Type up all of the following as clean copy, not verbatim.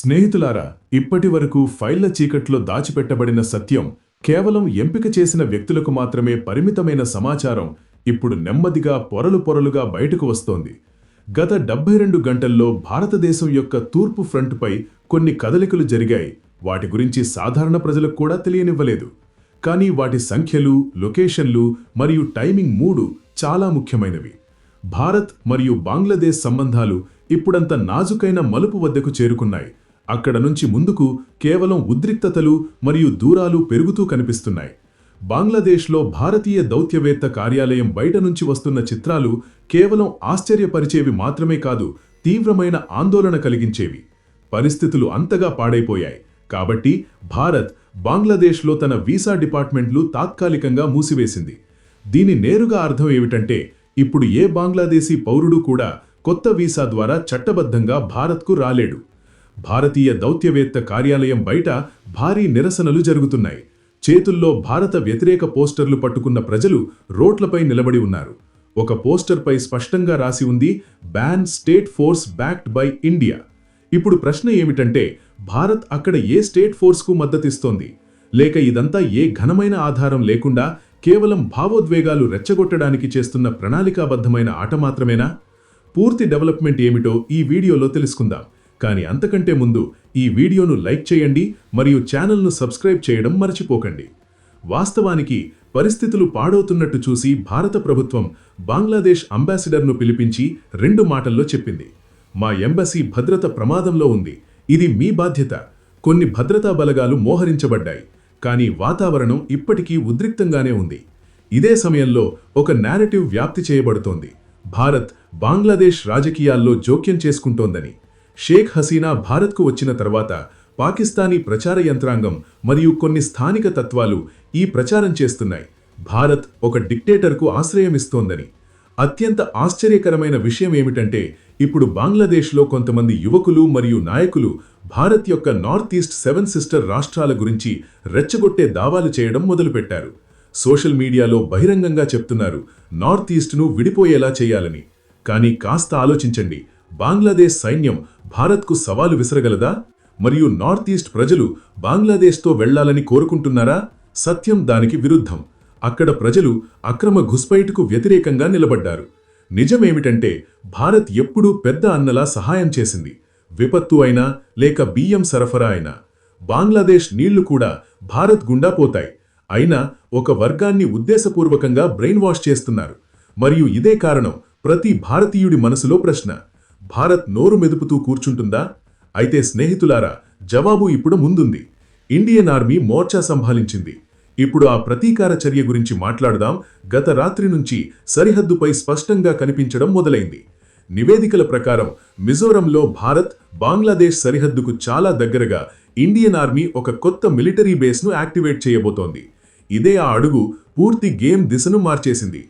స్నేహితులారా, ఇప్పటివరకు ఫైళ్ల చీకట్లో దాచిపెట్టబడిన సత్యం, కేవలం ఎంపిక చేసిన వ్యక్తులకు మాత్రమే పరిమితమైన సమాచారం ఇప్పుడు నెమ్మదిగా పొరలు పొరలుగా బయటకు వస్తోంది. గత 72 గంటల్లో భారతదేశం యొక్క తూర్పు ఫ్రంట్పై కొన్ని కదలికలు జరిగాయి. వాటి గురించి సాధారణ ప్రజలకు కూడా తెలియనివ్వలేదు. కానీ వాటి సంఖ్యలు, లొకేషన్లు మరియు టైమింగ్ మూడు చాలా ముఖ్యమైనవి. భారత్ మరియు బంగ్లాదేశ్ సంబంధాలు ఇప్పుడంత నాజుకైన మలుపు వద్దకు చేరుకున్నాయి. అక్కడ నుంచి ముందుకు కేవలం ఉద్రిక్తతలు మరియు దూరాలు పెరుగుతూ కనిపిస్తున్నాయి. బంగ్లాదేశ్లో భారతీయ దౌత్యవేత్త కార్యాలయం బయట నుంచి వస్తున్న చిత్రాలు కేవలం ఆశ్చర్యపరిచేవి మాత్రమే కాదు, తీవ్రమైన ఆందోళన కలిగించేవి. పరిస్థితులు అంతగా పాడైపోయాయి. కాబట్టి భారత్ బంగ్లాదేశ్లో తన వీసా డిపార్ట్మెంట్లు తాత్కాలికంగా మూసివేసింది. దీని నేరుగా అర్థం ఏమిటంటే, ఇప్పుడు ఏ బంగ్లాదేశీ పౌరుడు కూడా కొత్త వీసా ద్వారా చట్టబద్ధంగా భారత్కు రాలేడు. భారతీయ దౌత్యవేత్త కార్యాలయం బయట భారీ నిరసనలు జరుగుతున్నాయి. చేతుల్లో భారత వ్యతిరేక పోస్టర్లు పట్టుకున్న ప్రజలు రోడ్లపై నిలబడి ఉన్నారు. ఒక పోస్టర్పై స్పష్టంగా రాసి ఉంది, ban state force backed by India. ఇప్పుడు ప్రశ్న ఏమిటంటే, భారత్ అక్కడ ఏ స్టేట్ ఫోర్స్కు మద్దతిస్తోంది? లేక ఇదంతా ఏ ఘనమైన ఆధారం లేకుండా కేవలం భావోద్వేగాలు రెచ్చగొట్టడానికి చేస్తున్న ప్రణాళికాబద్ధమైన ఆట మాత్రమేనా? పూర్తి డెవలప్మెంట్ ఏమిటో ఈ వీడియోలో తెలుసుకుందాం. కానీ అంతకంటే ముందు ఈ వీడియోను లైక్ చేయండి మరియు ఛానల్ను సబ్స్క్రైబ్ చేయడం మర్చిపోకండి. వాస్తవానికి పరిస్థితులు పాడవుతున్నట్టు చూసి భారత ప్రభుత్వం బంగ్లాదేశ్ అంబాసిడర్ను పిలిపించి 2 మాటల్లో చెప్పింది. మా ఎంబసీ భద్రత ప్రమాదంలో ఉంది. ఇది మీ బాధ్యత. కొన్ని భద్రతా బలగాలు మోహరించబడ్డాయి. కానీ వాతావరణం ఇప్పటికీ ఉద్రిక్తంగానే ఉంది. ఇదే సమయంలో ఒక నేరేటివ్ వ్యాప్తి చేయబడుతోంది. భారత్ బంగ్లాదేశ్ రాజకీయాల్లో జోక్యం చేసుకుంటోందని. షేక్ హసీనా భారత్కు వచ్చిన తర్వాత పాకిస్తానీ ప్రచార యంత్రాంగం మరియు కొన్ని స్థానిక తత్వాలు ఈ ప్రచారం చేస్తున్నాయి. భారత్ ఒక డిక్టేటర్కు ఆశ్రయమిస్తోందని. అత్యంత ఆశ్చర్యకరమైన విషయం ఏమిటంటే, ఇప్పుడు బంగ్లాదేశ్లో కొంతమంది యువకులు మరియు నాయకులు భారత్ యొక్క నార్త్ ఈస్ట్ 7 సిస్టర్ రాష్ట్రాల గురించి రెచ్చగొట్టే దావాలు చేయడం మొదలుపెట్టారు. సోషల్ మీడియాలో బహిరంగంగా చెప్తున్నారు, నార్త్ ఈస్ట్ను విడిపోయేలా చేయాలని. కానీ కాస్త ఆలోచించండి, బంగ్లాదేశ్ సైన్యం భారత్కు సవాలు విసరగలదా? మరియు నార్త్ ఈస్ట్ ప్రజలు బంగ్లాదేశ్తో వెళ్లాలని కోరుకుంటున్నారా? సత్యం దానికి విరుద్ధం. అక్కడ ప్రజలు అక్రమ ఘుస్పైటుకు వ్యతిరేకంగా నిలబడ్డారు. నిజమేమిటంటే, భారత్ ఎప్పుడూ పెద్ద అన్నలా సహాయం చేసింది. విపత్తు అయినా లేక బియ్యం సరఫరా అయినా. బంగ్లాదేశ్ నీళ్లు కూడా భారత్ గుండా పోతాయి. అయినా ఒక వర్గాన్ని ఉద్దేశపూర్వకంగా బ్రెయిన్ వాష్ చేస్తున్నారు. మరియు ఇదే కారణం ప్రతి భారతీయుడి మనసులో ప్రశ్న, భారత్ నోరు మెదుపుతూ కూర్చుంటుందా? అయితే స్నేహితులారా, జవాబు ఇప్పుడు ముందుంది. ఇండియన్ ఆర్మీ మోర్చా సంభాళించింది. ఇప్పుడు ఆ ప్రతీకార చర్య గురించి మాట్లాడదాం. గత రాత్రి నుంచి సరిహద్దుపై స్పష్టంగా కనిపించడం మొదలైంది. నివేదికల ప్రకారం మిజోరంలో భారత్ బంగ్లాదేశ్ సరిహద్దుకు చాలా దగ్గరగా ఇండియన్ ఆర్మీ ఒక కొత్త మిలిటరీ బేస్ను యాక్టివేట్ చేయబోతోంది. ఇదే ఆ అడుగు పూర్తి గేమ్ దిశను మార్చేసింది.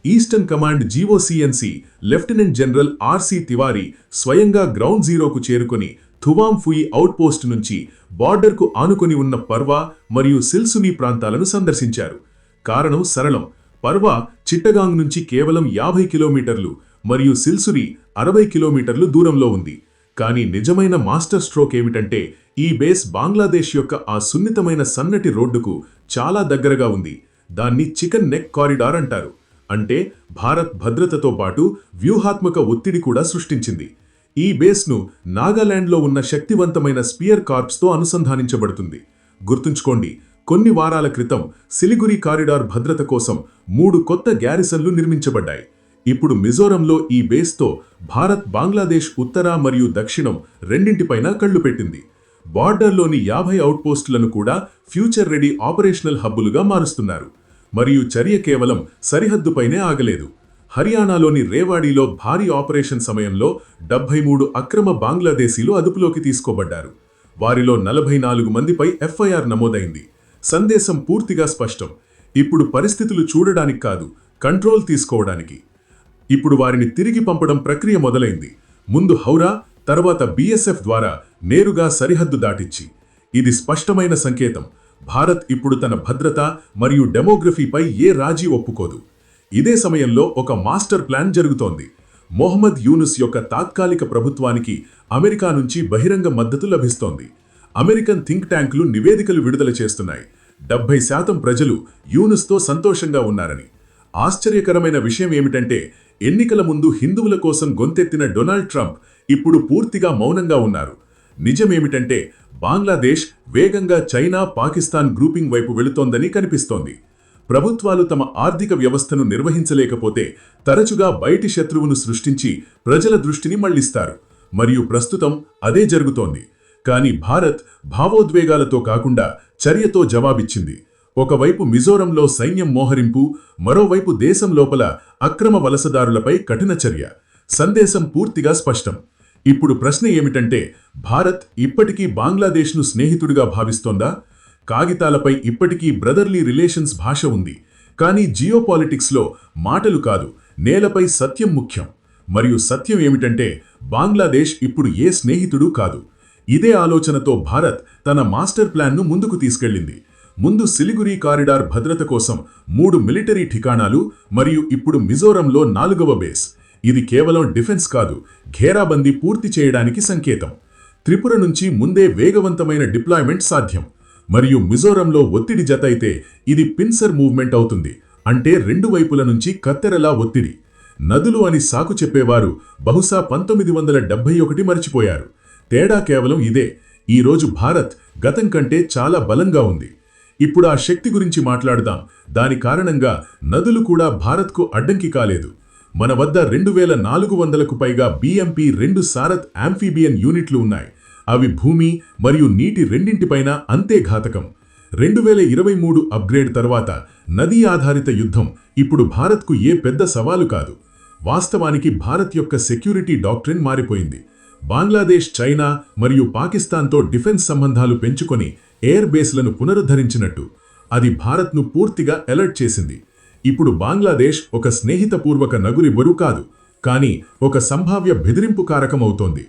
Eastern command GOC in C lieutenant general RC Tiwari స్వయంగా గ్రౌండ్ జీరోకు చేరుకొని థువామ్ ఫుయి అవుట్పోస్ట్ నుంచి బార్డర్కు ఆనుకొని ఉన్న పర్వా మరియు సిల్సునీ ప్రాంతాలను సందర్శించారు. కారణం సరళం. పర్వా చిట్టగాంగ్ నుంచి కేవలం 50 కిలోమీటర్లు మరియు సిల్సురీ 60 కిలోమీటర్లు దూరంలో ఉంది. కానీ నిజమైన మాస్టర్ స్ట్రోక్ ఏమిటంటే, ఈ బేస్ బంగ్లాదేశ్ యొక్క ఆ సున్నితమైన సన్నటి రోడ్డుకు చాలా దగ్గరగా ఉంది. దాన్ని చికెన్ నెక్ కారిడార్ అంటారు. అంటే భారత్ భద్రతతో పాటు వ్యూహాత్మక ఒత్తిడి కూడా సృష్టించింది. ఈ బేస్ను నాగాలాండ్లో ఉన్న శక్తివంతమైన స్పియర్ కార్ప్స్తో అనుసంధానించబడుతుంది. గుర్తుంచుకోండి, కొన్ని వారాల క్రితం సిలిగురి కారిడార్ భద్రత కోసం 3 కొత్త గ్యారిసన్లు నిర్మించబడ్డాయి. ఇప్పుడు మిజోరంలో ఈ బేస్తో భారత్ బంగ్లాదేశ్ ఉత్తర మరియు దక్షిణం రెండింటిపైన కళ్లు పెట్టింది. బార్డర్లోని 50 అవుట్పోస్టులను కూడా ఫ్యూచర్ రెడీ ఆపరేషనల్ హబ్బులుగా మారుస్తున్నారు. మరియు చర్య కేవలం సరిహద్దుపైనే ఆగలేదు. హర్యానాలోని రేవాడీలో భారీ ఆపరేషన్ సమయంలో 73 అక్రమ బంగ్లాదేశీలు అదుపులోకి తీసుకోబడ్డారు. వారిలో 44 మందిపై ఎఫ్ఐఆర్ నమోదైంది. సందేశం పూర్తిగా స్పష్టం. ఇప్పుడు పరిస్థితులు చూడడానికి కాదు, కంట్రోల్ తీసుకోవడానికి. ఇప్పుడు వారిని తిరిగి పంపడం ప్రక్రియ మొదలైంది. ముందు హౌరా, తర్వాత బీఎస్ఎఫ్ ద్వారా నేరుగా సరిహద్దు దాటించి. ఇది స్పష్టమైన సంకేతం. భారత్ ఇప్పుడు తన భద్రత మరియు డెమోగ్రఫీపై ఏ రాజీ ఒప్పుకోదు. ఇదే సమయంలో ఒక మాస్టర్ ప్లాన్ జరుగుతోంది. మొహమ్మద్ యూనుస్ యొక్క తాత్కాలిక ప్రభుత్వానికి అమెరికా నుంచి బహిరంగ మద్దతు లభిస్తోంది. అమెరికన్ థింక్ ట్యాంకులు నివేదికలు విడుదల చేస్తున్నాయి. 70% ప్రజలు యూనుస్తో సంతోషంగా ఉన్నారని. ఆశ్చర్యకరమైన విషయం ఏమిటంటే ఎన్నికల ముందు హిందువుల కోసం గొంతెత్తిన డొనాల్డ్ ట్రంప్ ఇప్పుడు పూర్తిగా మౌనంగా ఉన్నారు. నిజమేమిటంటే బంగ్లాదేశ్ వేగంగా చైనా, పాకిస్తాన్ గ్రూపింగ్ వైపు వెళుతోందని కనిపిస్తోంది. ప్రభుత్వాలు తమ ఆర్థిక వ్యవస్థను నిర్వహించలేకపోతే తరచుగా బయటి శత్రువును సృష్టించి ప్రజల దృష్టిని మళ్లిస్తారు. మరియు ప్రస్తుతం అదే జరుగుతోంది. కానీ భారత్ భావోద్వేగాలతో కాకుండా చర్యతో జవాబిచ్చింది. ఒకవైపు మిజోరంలో సైన్యం మోహరింపు, మరోవైపు దేశం లోపల అక్రమ వలసదారులపై కఠిన చర్య. సందేశం పూర్తిగా స్పష్టం. ఇప్పుడు ప్రశ్న ఏమిటంటే భారత్ ఇప్పటికీ బంగ్లాదేశ్ను స్నేహితుడిగా భావిస్తోందా? కాగితాలపై ఇప్పటికీ బ్రదర్లీ రిలేషన్స్ భాష ఉంది. కానీ జియోపాలిటిక్స్లో మాటలు కాదు, నేలపై సత్యం ముఖ్యం. మరియు సత్యం ఏమిటంటే బంగ్లాదేశ్ ఇప్పుడు ఏ స్నేహితుడు కాదు. ఇదే ఆలోచనతో భారత్ తన మాస్టర్ ప్లాన్ను ముందుకు తీసుకెళ్లింది. ముందు సిలిగురి కారిడార్ భద్రత కోసం 3 మిలిటరీ ఠికాణాలు మరియు ఇప్పుడు మిజోరంలో 4వ బేస్. ఇది కేవలం డిఫెన్స్ కాదు, ఘేరాబందీ పూర్తి చేయడానికి సంకేతం. త్రిపుర నుంచి ముందే వేగవంతమైన డిప్లాయ్మెంట్ సాధ్యం. మరియు మిజోరంలో ఒత్తిడి జత అయితే ఇది పిన్సర్ మూవ్మెంట్ అవుతుంది. అంటే 2 వైపుల నుంచి కత్తెరలా ఒత్తిడి. నదులు అని సాకు చెప్పేవారు బహుశా 1971 మర్చిపోయారు. తేడా కేవలం ఇదే. ఈరోజు భారత్ గతం కంటే చాలా బలంగా ఉంది. ఇప్పుడు ఆ శక్తి గురించి మాట్లాడదాం. దాని కారణంగా నదులు కూడా భారత్కు అడ్డంకి కాలేదు. మన వద్ద 2400కు పైగా BMP-2 సారథ్ యాంఫీబియన్ యూనిట్లు ఉన్నాయి. అవి భూమి మరియు నీటి రెండింటిపైన అంతే ఘాతకం. 2023 అప్గ్రేడ్ తర్వాత నదీ ఆధారిత యుద్ధం ఇప్పుడు భారత్కు ఏ పెద్ద సవాలు కాదు. వాస్తవానికి భారత్ యొక్క సెక్యూరిటీ డాక్ట్రిన్ మారిపోయింది. బంగ్లాదేశ్, చైనా మరియు పాకిస్తాన్తో డిఫెన్స్ సంబంధాలు పెంచుకొని ఎయిర్ బేస్లను పునరుద్ధరించినట్టు అది భారత్ను పూర్తిగా అలర్ట్ చేసింది. ఇప్పుడు బంగ్లాదేశ్ ఒక స్నేహితపూర్వక నగురి బరువు కాదు, కానీ ఒక సంభావ్య బెదిరింపు కారకం అవుతోంది.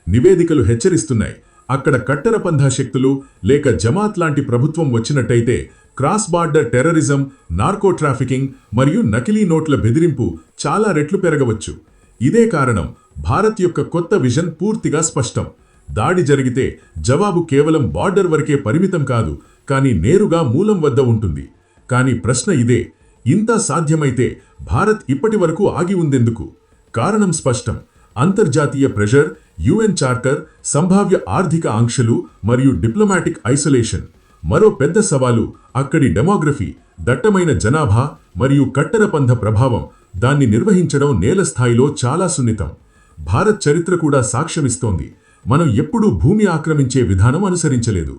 నివేదికలు హెచ్చరిస్తున్నాయి, అక్కడ కట్టరపంథా శక్తులు లేక జమాత్ లాంటి ప్రభుత్వం వచ్చినట్టయితే cross border terrorism, narco trafficking మరియు నకిలీ నోట్ల బెదిరింపు చాలా రెట్లు పెరగవచ్చు. ఇదే కారణం భారత్ యొక్క కొత్త విజన్ పూర్తిగా స్పష్టం. దాడి జరిగితే జవాబు కేవలం బార్డర్ వరకే పరిమితం కాదు, కానీ నేరుగా మూలం వద్ద ఉంటుంది. కానీ ప్రశ్న ఇదే, ఇంత సాధ్యమైతే భారత్ ఇప్పటి వరకు ఆగి ఉందెందుకు? కారణం స్పష్టం. అంతర్జాతీయ ప్రెషర్, UN చార్టర్, సంభావ్య ఆర్థిక ఆంక్షలు మరియు డిప్లొమాటిక్ ఐసోలేషన్. మరో పెద్ద సవాలు అక్కడి డెమోగ్రఫీ, దట్టమైన జనాభా మరియు కట్టరపంథ ప్రభావం. దాన్ని నిర్వహించడం నేల స్థాయిలో చాలా సున్నితం. భారత్ చరిత్ర కూడా సాక్ష్యమిస్తోంది. మనం ఎప్పుడూ భూమి ఆక్రమించే విధానం అనుసరించలేదు.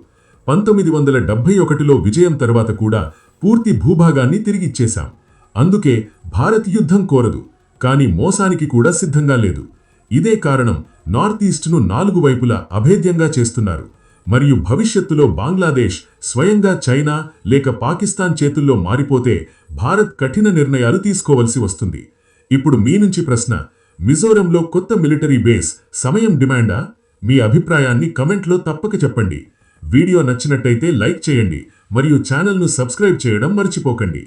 1971లో విజయం తర్వాత కూడా పూర్తి భూభాగాన్ని తిరిగిచ్చేశాం. అందుకే భారత్ యుద్ధం కోరదు, కానీ మోసానికి కూడా సిద్ధంగా లేదు. ఇదే కారణం నార్త్ ఈస్ట్ను 4 వైపులా అభేద్యంగా చేస్తున్నారు. మరియు భవిష్యత్తులో బంగ్లాదేశ్ స్వయంగా చైనా లేక పాకిస్తాన్ చేతుల్లో మారిపోతే భారత్ కఠిన నిర్ణయాలు తీసుకోవలసి వస్తుంది. ఇప్పుడు మీ నుంచి ప్రశ్న, మిజోరంలో కొత్త మిలిటరీ బేస్ సమయం డిమాండా? మీ అభిప్రాయాన్ని కమెంట్లో తప్పక చెప్పండి. వీడియో నచ్చినట్టయితే లైక్ చేయండి మరియు ఛానల్ను సబ్స్క్రైబ్ చేయడం మర్చిపోకండి.